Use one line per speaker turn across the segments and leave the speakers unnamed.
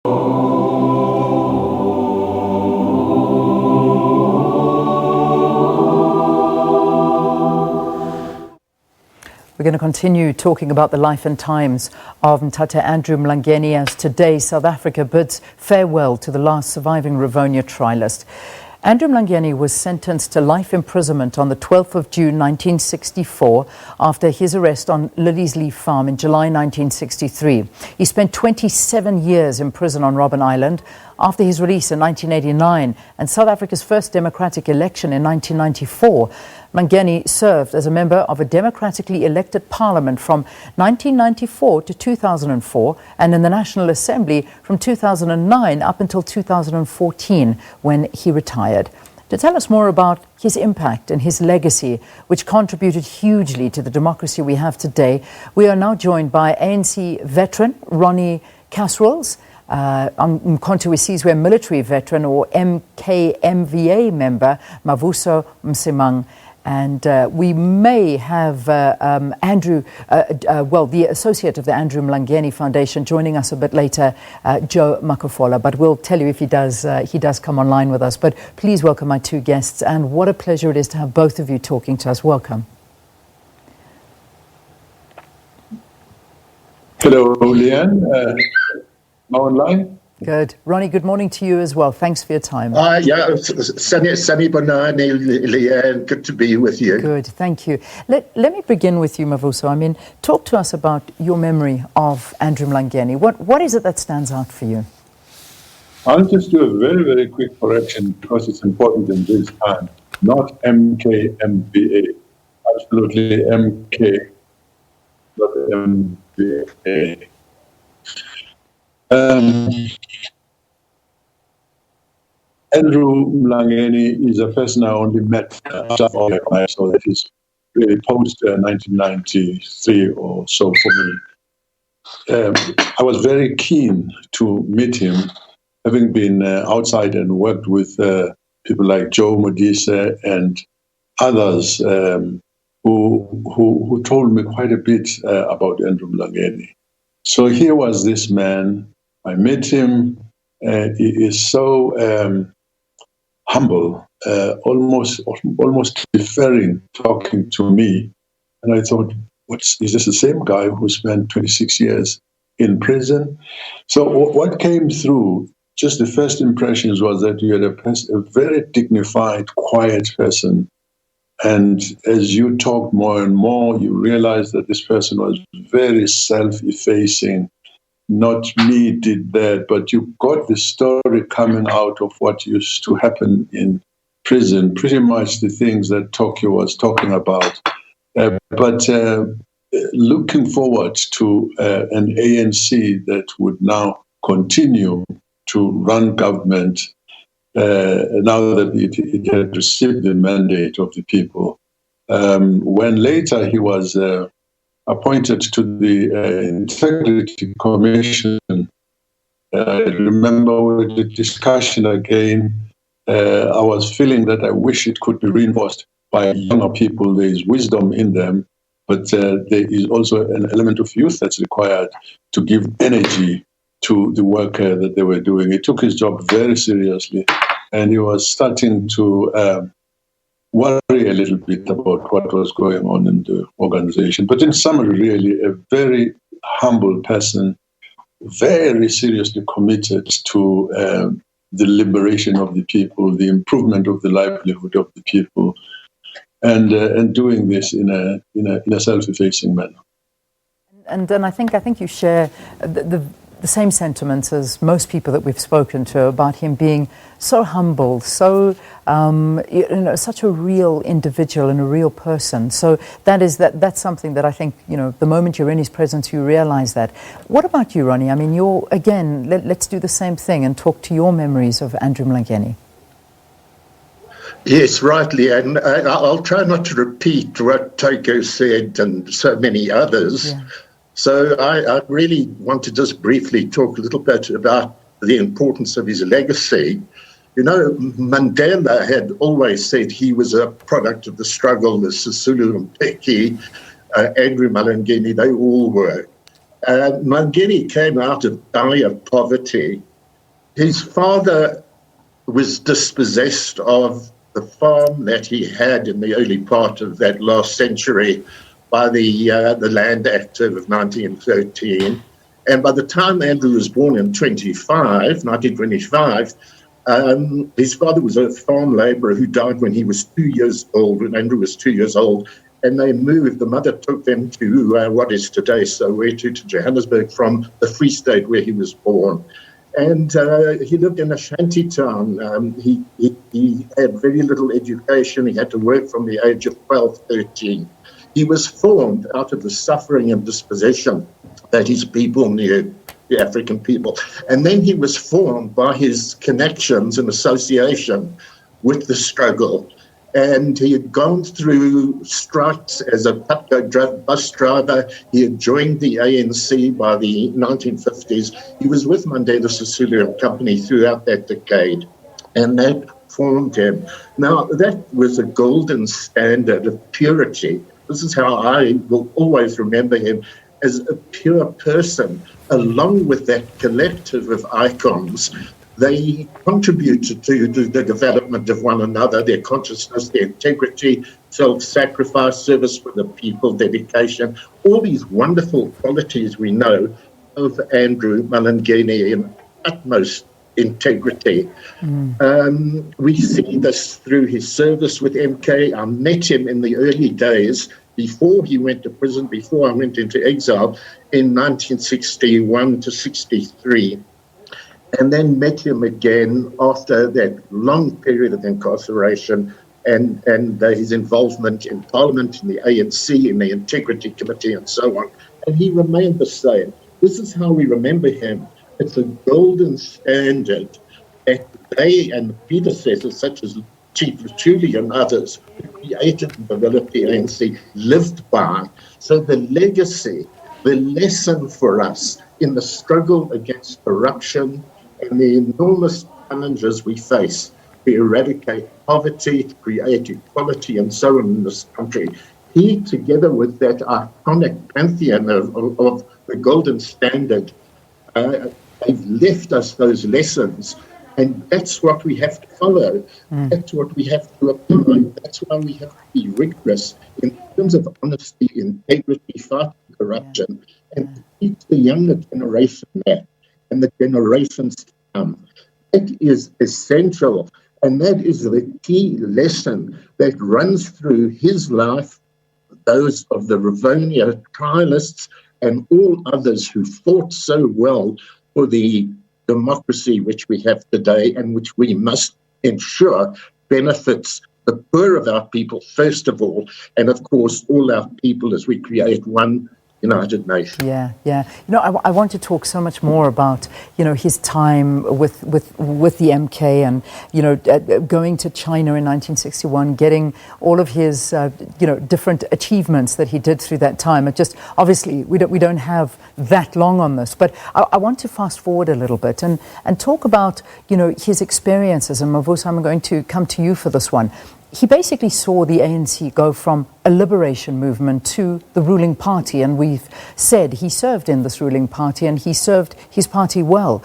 We're going to continue talking about the life and times of Mtata Andrew Mlangeni as today South Africa bids farewell to the last surviving Rivonia Trialist. Andrew Mlangeni was sentenced to life imprisonment on the 12th of June 1964 after his arrest on Lilies Leaf farm in July 1963. He spent 27 years in prison on Robben Island after his release in 1989 and South Africa's first democratic election in 1994. Mlangeni served as a member of a democratically elected parliament from 1994 to 2004 and in the National Assembly from 2009 up until 2014 when he retired. To tell us more about his impact and his legacy, which contributed hugely to the democracy we have today, we are now joined by ANC Veteran Ronnie Kasrils, Umkhonto Sizwe Military Veteran or MKMVA member Mavuso Msimang. And we may have Andrew, the associate of the Andrew Mlangeni Foundation, joining us a bit later, Joe Makhafola. But we'll tell you if he does come online with us. But please welcome my two guests. And what a pleasure it is to have both of you talking to us. Welcome.
Hello, Leanne. Online?
Good. Ronnie, good morning to you as well. Thanks for your time.
Sunny Banani, Leanne, good to be with you.
Good, thank you. Let me begin with you, Mavuso. I mean, talk to us about your memory of Andrew Mlangeni. What is it that stands out for you?
I'll just do a very, very quick correction because it's important in this time. Not MKMVA. Absolutely MK, not MVA. Andrew Mlangeni is a person I only met after I saw that he's really post 1993 or so for me. I was very keen to meet him, having been outside and worked with people like Joe Modise and others who told me quite a bit about Andrew Mlangeni. So here was this man. I met him. He is so humble, almost deferring, talking to me. And I thought, is this the same guy who spent 26 years in prison? So what came through, just the first impressions was that you had a very dignified, quiet person. And as you talked more and more, you realized that this person was very self-effacing. Not me did that, but you got the story coming out of what used to happen in prison, pretty much the things that Tokyo was talking about. But looking forward to an ANC that would now continue to run government now that it had received the mandate of the people. When later he was appointed to the Integrity Commission, I remember the discussion again. I was feeling that I wish it could be reinforced by younger people. There is wisdom in them, but there is also an element of youth that's required to give energy to the work that they were doing. He took his job very seriously, and he was starting to worry a little bit about what was going on in the organization. But in summary, really, a very humble person, very seriously committed to the liberation of the people, the improvement of the livelihood of the people, and doing this in a self-effacing manner.
And I think you share the same sentiments as most people that we've spoken to about him being so humble, so such a real individual and a real person. So that's something that I think, the moment you're in his presence, you realize that. What about you, Ronnie? I mean, let's do the same thing and talk to your memories of Andrew Mlangeni.
Yes, rightly, and I'll try not to repeat what Toko said and so many others. Yeah. So I really want to just briefly talk a little bit about the importance of his legacy. Mandela had always said he was a product of the struggle. The Sisulu Mbeki, Andrew Mlangeni, they all were. Mlangeni came out of dire poverty His father was dispossessed of the farm that he had in the early part of that last century by the Land Act of 1913. And by the time Andrew was born in 1925, his father was a farm labourer who died when he was 2 years old, when Andrew was 2 years old. And they moved, the mother took them to what is today Soweto, to Johannesburg from the Free State where he was born. And he lived in a shanty town. He had very little education. He had to work from the age of 12, 13. He was formed out of the suffering and dispossession that his people knew, the African people. And then he was formed by his connections and association with the struggle. And he had gone through strikes as a bus driver. He had joined the ANC by the 1950s. He was with Mandela Sisulu and Company throughout that decade, and that formed him. Now, that was a golden standard of purity. This is how I will always remember him, as a pure person, along with that collective of icons. They contributed to the development of one another, their consciousness, their integrity, self-sacrifice, service for the people, dedication, all these wonderful qualities we know of Andrew Mlangeni in utmost integrity. We see this through his service with MK. I met him in the early days before he went to prison, before I went into exile in 1961 to 63. And then met him again after that long period of incarceration and his involvement in Parliament, in the ANC, in the Integrity Committee, and so on. And he remained the same. This is how we remember him. It's a golden standard that they and the predecessors, such as Chief Luthuli and others, who created and developed the ANC, lived by. So the legacy, the lesson for us in the struggle against corruption, and the enormous challenges we face to eradicate poverty, to create equality, and so on in this country. He, together with that iconic pantheon of the golden standard, they've left us those lessons, and that's what we have to follow. That's what we have to apply. That's why we have to be rigorous in terms of honesty, integrity, fighting corruption, and teach the younger generation that, and the generations to come. That is essential, and that is the key lesson that runs through his life, those of the Rivonia Trialists and all others who fought so well for the democracy which we have today and which we must ensure benefits the poor of our people first of all, and of course all our people as we create one United Nations.
Yeah. I want to talk so much more about, his time with the MK and, going to China in 1961, getting all of his, different achievements that he did through that time. It just, obviously, we don't have that long on this, but I want to fast forward a little bit and talk about, his experiences. And Mavuso, I'm going to come to you for this one. He basically saw the ANC go from a liberation movement to the ruling party, and we've said he served in this ruling party and he served his party well.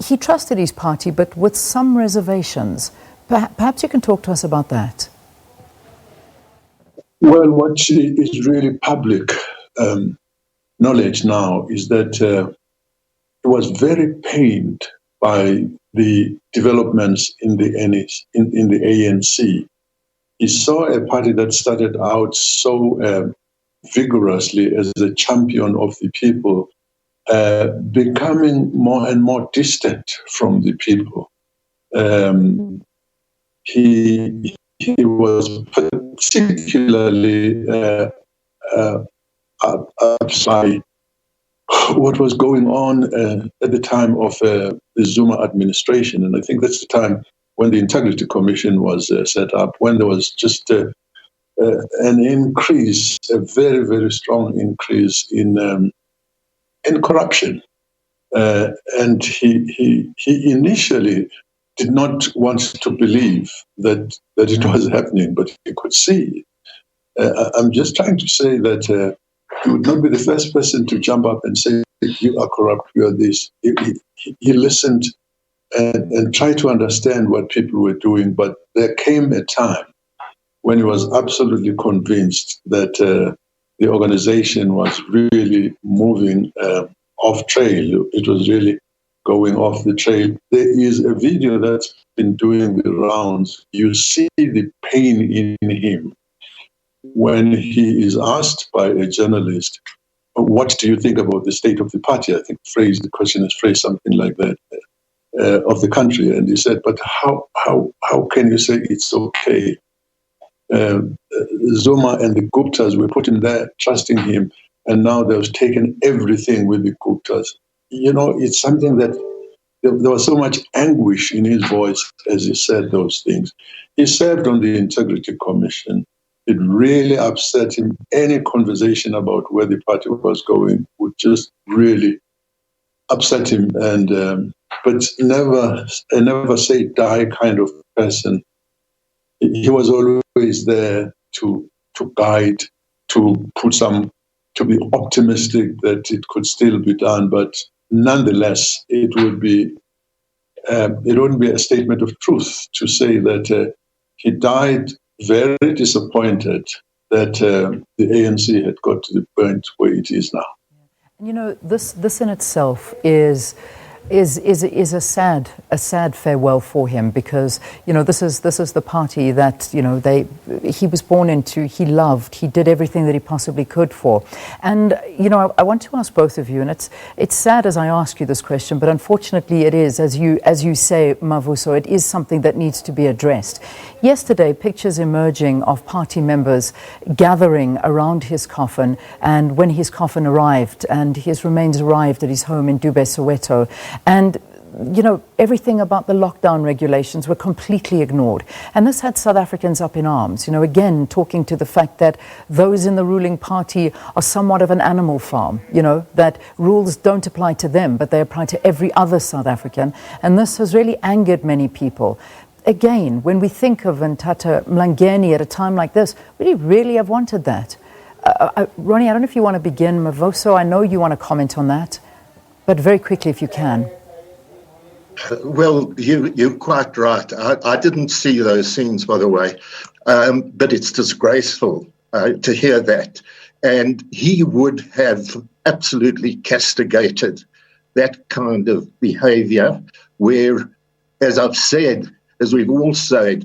He trusted his party, but with some reservations. Perhaps you can talk to us about that.
Well, what is really public knowledge now is that he was very pained by the developments in the ANC. He saw a party that started out so vigorously as a champion of the people, becoming more and more distant from the people. He was particularly upset what was going on at the time of the Zuma administration. And I think that's the time when the Integrity Commission was set up, when there was just an increase, a very, very strong increase in corruption. And he initially did not want to believe that it was happening, but he could see. I'm just trying to say that he would not be the first person to jump up and say, you are corrupt, you are this. He listened and try to understand what people were doing. But there came a time when he was absolutely convinced that the organization was really moving off trail. It was really going off the trail. There is a video that's been doing the rounds. You see the pain in him when he is asked by a journalist, what do you think about the state of the party? I think the question is phrased something like that, of the country. And he said, but how can you say it's okay? Zuma and the Guptas were put in there trusting him, and now they've taken everything with the Guptas. You know, it's something that there was so much anguish in his voice as he said those things. He served on the Integrity Commission. It really upset him. Any conversation about where the party was going would just really upset him. And but never say die kind of person. He was always there to guide, to be optimistic that it could still be done. But nonetheless, it wouldn't be a statement of truth to say that he died very disappointed that the ANC had got to the point where it is now.
You know, this in itself is a sad farewell for him, because you know this is the party that he was born into, he loved, he did everything that he possibly could for. And you know, I want to ask both of you, and it's sad as I ask you this question, but unfortunately it is, as you say, Mavuso, it is something that needs to be addressed. Yesterday, pictures emerging of party members gathering around his coffin, and when his coffin arrived and his remains arrived at his home in Dube, Soweto. And, you know, everything about the lockdown regulations were completely ignored. And this had South Africans up in arms, you know, again, talking to the fact that those in the ruling party are somewhat of an animal farm, you know, that rules don't apply to them, but they apply to every other South African. And this has really angered many people. Again, when we think of Ntata Mlangeni at a time like this, would he really have wanted that? Ronnie, I don't know if you want to begin. Mavuso, I know you want to comment on that, but very quickly if you can.
Well, you're quite right. I didn't see those scenes, by the way, but it's disgraceful to hear that. And he would have absolutely castigated that kind of behavior where, as I've said, as we've all said,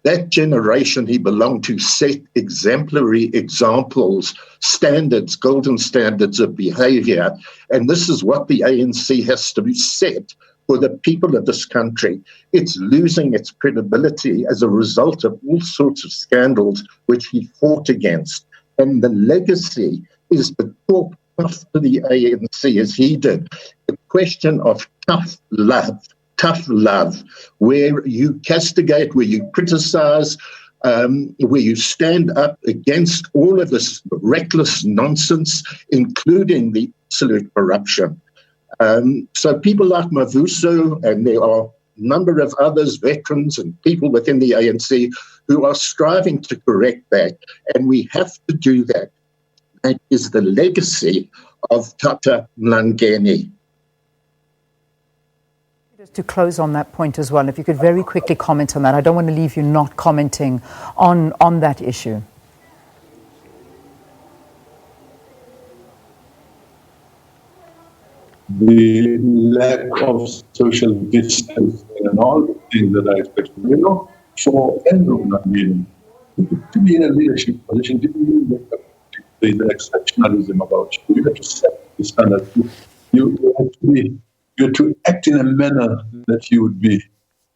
that generation he belonged to set exemplary examples, standards, golden standards of behavior. And this is what the ANC has to set for the people of this country. It's losing its credibility as a result of all sorts of scandals which he fought against. And the legacy is to talk tough to the ANC as he did. The question of tough love, where you castigate, where you criticize, where you stand up against all of this reckless nonsense, including the absolute corruption. So people like Mavuso, and there are a number of others, veterans and people within the ANC, who are striving to correct that. And we have to do that. That is the legacy of Tata Mlangeni.
To close on that point as well, if you could very quickly comment on that. I don't want to leave you not commenting on that issue.
The lack of social distancing and all the things that I expect. You know, for Andrew Mlangeni to be in a leadership position, didn't mean that there's exceptionalism about you. You have to set the standard. You have to act in a manner that you would be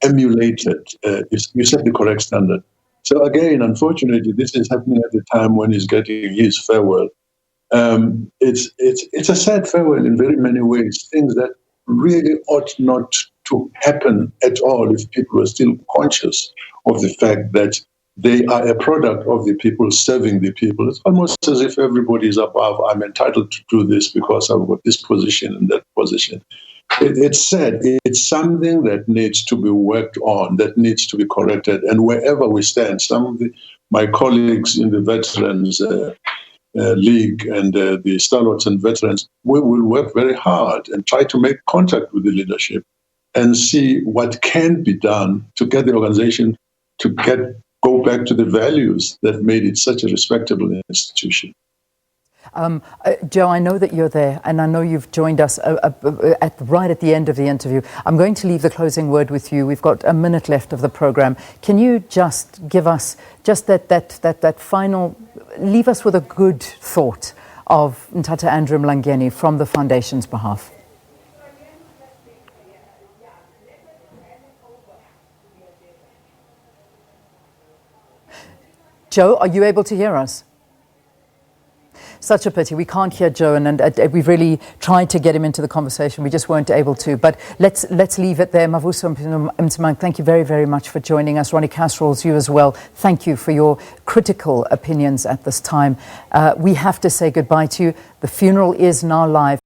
emulated. You set the correct standard. So again, unfortunately, this is happening at the time when he's getting his farewell. It's a sad farewell in very many ways, things that really ought not to happen at all if people are still conscious of the fact that they are a product of the people serving the people. It's almost as if everybody is above. I'm entitled to do this because I've got this position and that position. It's sad. It's something that needs to be worked on, that needs to be corrected. And wherever we stand, some of my colleagues in the Veterans League and the Stalwarts and Veterans, we will work very hard and try to make contact with the leadership and see what can be done to get the organization to go back to the values that made it such a respectable institution.
Joe, I know that you're there, and I know you've joined us right at the end of the interview. I'm going to leave the closing word with you. We've got a minute left of the program. Can you just give us just that final, leave us with a good thought of Ntata Andrew Mlangeni from the Foundation's behalf? Joe, are you able to hear us? Such a pity. We can't hear Joe, and we've really tried to get him into the conversation. We just weren't able to. But let's leave it there. Mavuso Msimang, thank you very, very much for joining us. Ronnie Kasrils, you as well. Thank you for your critical opinions at this time. We have to say goodbye to you. The funeral is now live.